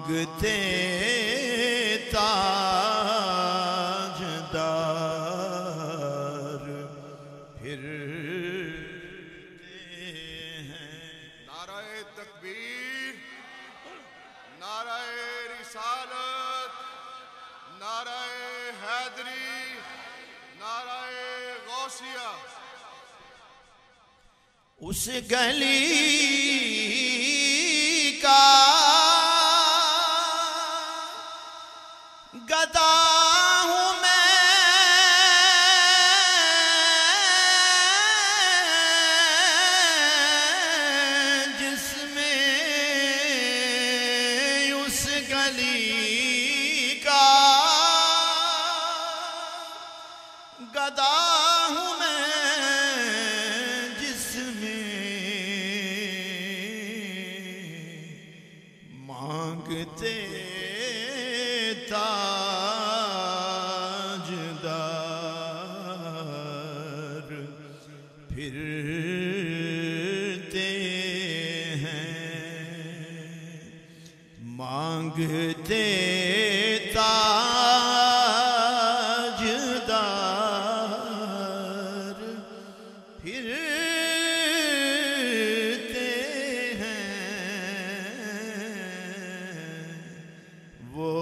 मांगते ताजदार फिरते हैं। नाराए तकबीर, नाराए रिसालत, नाराए हैदरी, नाराए गौसिया। उस गली का गदा हूँ मैं, जिसमें उस गली का गदा हूँ मैं, मांगते ताजदार फिरते हैं। मांगते ताजदार फिरते वो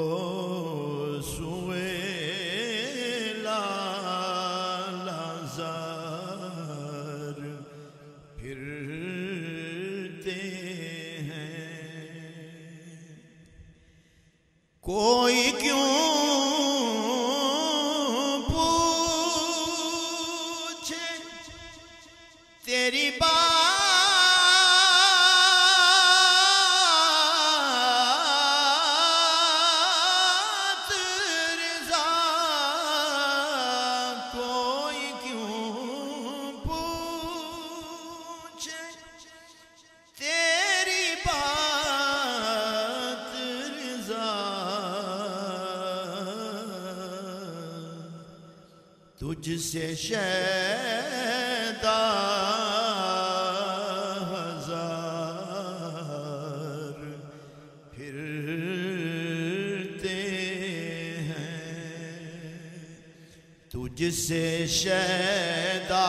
सुएलाज़ार फिरते हैं। कोई क्यों पूछे तेरी बात, तुझसे शैदा हजार फिरते हैं। तुझसे शैदा